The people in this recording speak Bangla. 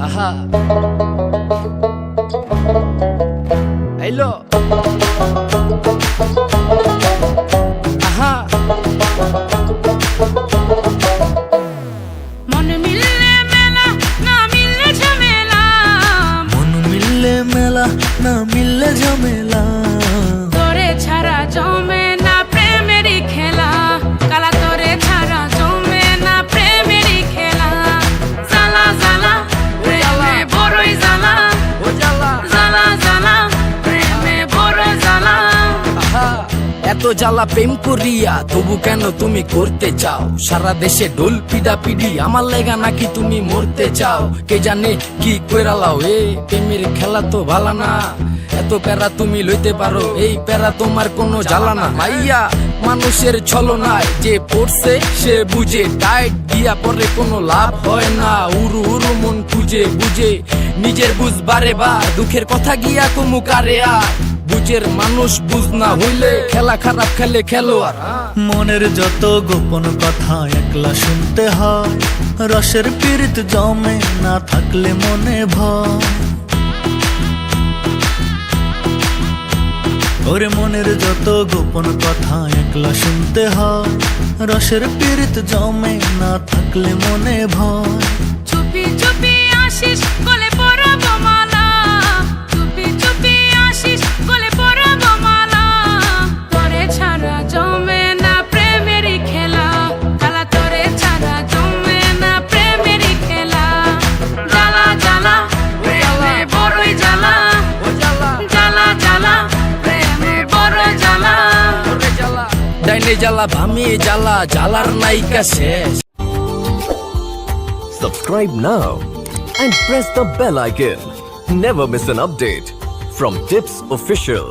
আহা হ্যালো আহা মন মিললে মেলা না মিললে ঝামেলা, মন মিললে মেলা না মিললে ঝামেলা, তোরে ছাড়া জমে না প্রেমেরই খেলা, কালা তোরে ছাড়া জমে না প্রেমেরই খেলা। জ্বালা জ্বালা প্রেমে বড়ই জ্বালা, ও জ্বালা জ্বালা জ্বালা প্রেমে বড় জ্বালা। আহা এত জ্বালা প্রেম করিয়া তবু কেন তুমি করতে চাও? সারা দেশে ঢোল পিডা পিডি আমার লেগা নাকি তুমি মরতে চাও? কে জানে কি কইরালাও এ প্রেমের খেলা তো ভালা না, এত প্যারা তুমি লইতে পারো এই প্যারা তোমার কোনো জ্বালা না। মাইয়া মানুষের ছলনায় যে পড়ছে সে বুঝে, টাইট দিয়া পরে কোনো লাভ হয় না, উরু উরু মন খুঁজে বুঝে নিজের বুঝ বারে বার, দুঃখের কথা গিয়া কমু কারে আর, বুঝের মানুষ বুঝ না হইলে খেলা খারাপ খেলে খেলোয়াড়। মনের যত গোপন কথা একলা শুনতে হয়, রসের পীড়িত জমে না থাকলে মনে ভয়। ওরে মনের যত গোপন কথা একলা শুনতে হয়, রসের পীড়িত জমে না থাকলে মনে ভয়। চুপি চুপি আসিস গলে পরাবো মালা, চুপি চুপি আসিস গলে পরাবো মালা, তোরে ছাড়া জমে না প্রেমেরই খেলা, কালা তোরে ছাড়া জমে না প্রেমেরই খেলা। জ্বালা জ্বালা প্রেমে বড়ই জ্বালা, ও জ্বালা জ্বালা জ্বালা প্রেমে বড় জ্বালা। ওরে জ্বালা ডাইনে জ্বালা ভামে জ্বালা, জ্বালার নায়িকা শেষ। Subscribe now and press the bell icon. Never miss an update from Tips Official.